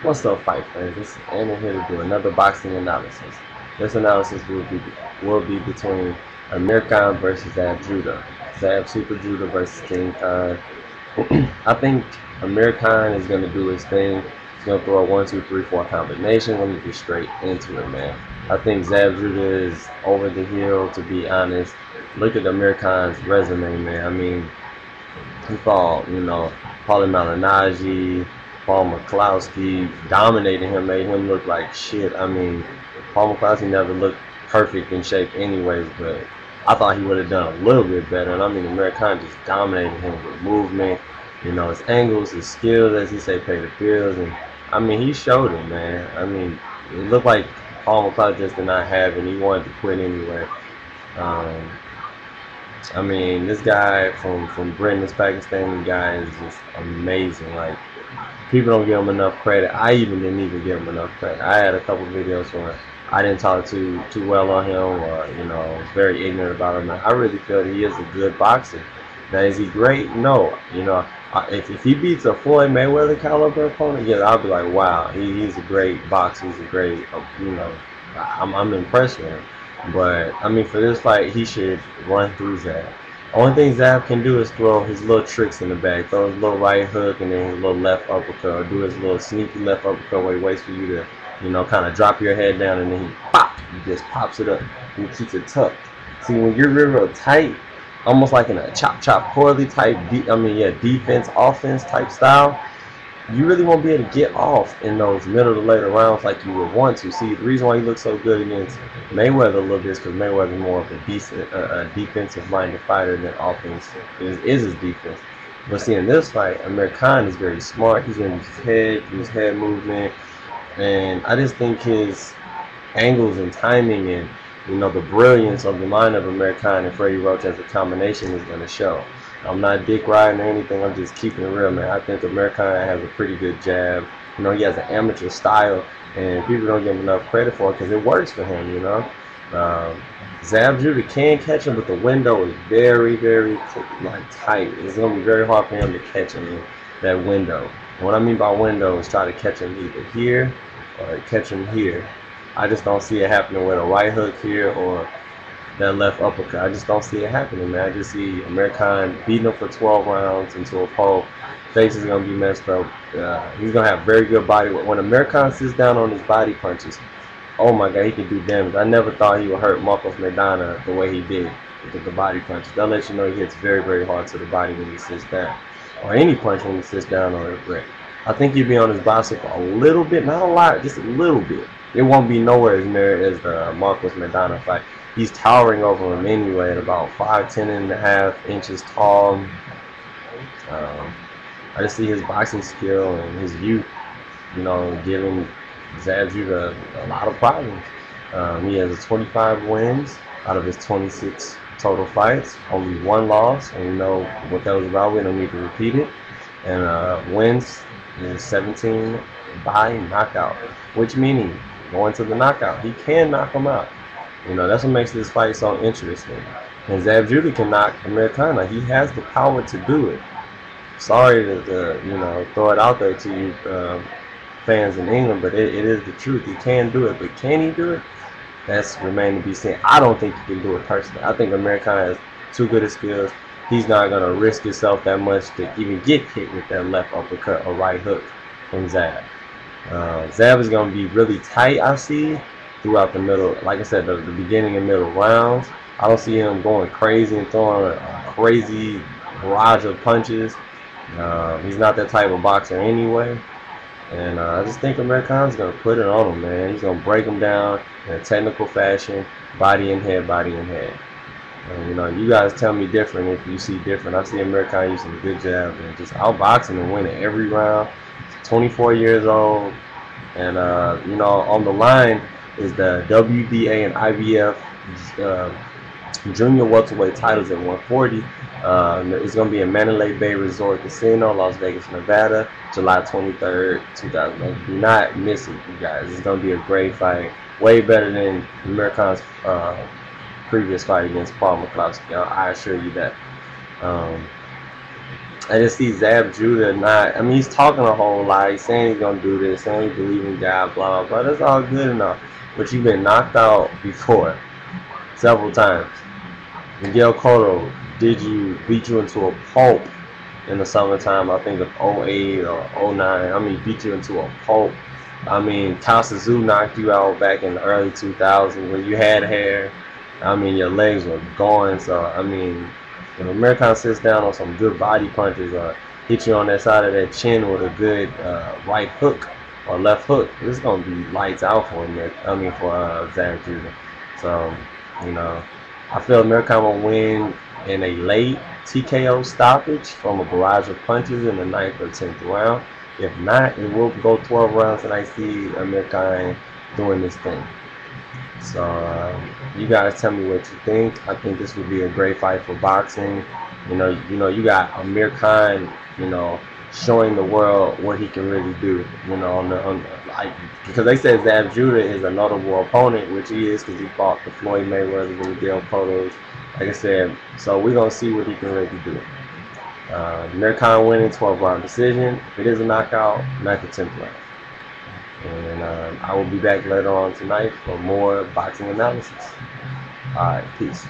What's up, fight fans? This is Amir here to do another boxing analysis. This analysis will be between Amir Khan versus Zab Judah. Zab Super Judah versus King Khan. I think Amir Khan is gonna do his thing. He's gonna throw a 1, 2, 3, 4 combination. Let me get straight into it, man. I think Zab Judah is over the hill, to be honest. Look at Amir Khan's resume, man. I mean, he fought, Paulie Malignaggi, Paul McCloskey, dominated him, made him look like shit. I mean, Paul McCloskey never looked perfect in shape anyways, but I thought he would have done a little bit better. And I mean, Amir Khan just dominated him with movement, his angles, his skills, as he say, pay the bills. And I mean, he showed it, man. I mean, it looked like Paul McCloskey just did not have it, and he wanted to quit anyway. Um, I mean, this guy from Britain, this Pakistani guy, is just amazing. Like, people don't give him enough credit. I didn't even give him enough credit. I had a couple of videos where I didn't talk too well on him, or was very ignorant about him. I really feel that he is a good boxer. Now, is he great? No. If he beats a Floyd Mayweather caliber opponent, yeah, I'll be like, wow, he's a great boxer. He's a great, I'm impressed with him. But I mean, for this fight, he should run through Zab. Only thing Zab can do is throw his little tricks in the bag. Throw his little right hook and then his little left uppercut, or do his little sneaky left uppercut where he waits for you to, kind of drop your head down, and then he pop, he just pops it up. He keeps it tucked. See, when you're real tight, almost like in a chop coily type, defense offense type style, you really won't be able to get off in those middle to later rounds like you would want to. See, the reason why he looks so good against Mayweather a little bit is because Mayweather's more of a defensive-minded fighter than offense is his defense. But see, in this fight, Amir Khan is very smart. He's going to use head movement, and I just think his angles and timing and the brilliance of the mind of Amir Khan and Freddie Roach as a combination is going to show. I'm not dick riding or anything. I'm just keeping it real, man. I think Amir Khan has a pretty good jab. He has an amateur style, and people don't give him enough credit for it because it works for him. Zab Judah can catch him, but the window is very, very tight. It's gonna be very hard for him to catch him in that window. And what I mean by window is try to catch him either here or catch him here. I just don't see it happening with a right hook here or that left uppercut. I just don't see it happening, man. I just see Amir Khan beating him for 12 rounds until a pole. Face is going to be messed up. He's going to have very good body. When Amir Khan sits down on his body punches, oh my God, he can do damage. I never thought he would hurt Marcos Maidana the way he did with the body punches. They'll let you know he hits very, very hard to the body when he sits down. Or any punch when he sits down on it. But I think he'll be on his bicycle a little bit, not a lot, just a little bit. It won't be nowhere as near as the Marcos Maidana fight. He's towering over him anyway at about 5'10.5" tall. I just see his boxing skill and his youth, giving Zab Judah a lot of problems. He has 25 wins out of his 26 total fights, only one loss, and we know what that was about. We don't need to repeat it. And wins is 17 by knockout, which meaning going to the knockout, he can knock him out. That's what makes this fight so interesting. And Zab Judah can knock Amir Khan. Like, he has the power to do it. Sorry to throw it out there to you fans in England, but it is the truth. He can do it, but can he do it? That's remain to be seen. I don't think he can do it personally. I think Amir Khan has too good of skills. He's not going to risk himself that much to even get hit with that left uppercut or right hook from Zab. Zab is going to be really tight, I see, throughout the middle. Like I said, the beginning and middle rounds. I don't see him going crazy and throwing a crazy barrage of punches. He's not that type of boxer anyway. And I just think Amir Khan's going to put it on him, man. He's going to break him down in a technical fashion, body and head, body and head. And, you guys tell me different if you see different. I see Amir Khan using a good jab and just outboxing and winning every round. 24 years old. And, on the line is the WBA and IBF junior welterweight titles at 140. It's going to be in Mandalay Bay Resort Casino, Las Vegas, Nevada, July 23rd, 2008. Do not miss it, you guys. It's going to be a great fight. Way better than Amir Khan's previous fight against Paul McCloskey. I assure you that. I just see Zab Judah not. I mean, he's talking a whole lot. He's saying he's gonna do this, saying he believes in God, blah blah blah. That's all good enough. But you've been knocked out before several times. Miguel Cotto beat you into a pulp in the summertime, I think of '08 or '09. I mean, beat you into a pulp. I mean, Casa Zoo knocked you out back in the early 2000s when you had hair. I mean, your legs were gone. So, I mean, if American sits down on some good body punches or hit you on that side of that chin with a good right hook or left hook, this is going to be lights out for him. I mean, for Zach Judah. So, you know, I feel American will win in a late TKO stoppage from a barrage of punches in the 9th or 10th round. If not, it will go 12 rounds, and I see Amir Khan doing this thing. So you guys tell me what you think. I think this would be a great fight for boxing. You got Amir Khan, showing the world what he can really do. Because they said Zab Judah is a notable opponent, which he is, because he fought the Floyd Mayweather and Miguel Cotto. Like I said, so we're gonna see what he can really do. Amir Khan winning 12-round decision. If it is a knockout, 9th or 10th round. And I will be back later on tonight for more boxing analysis. Alright, peace.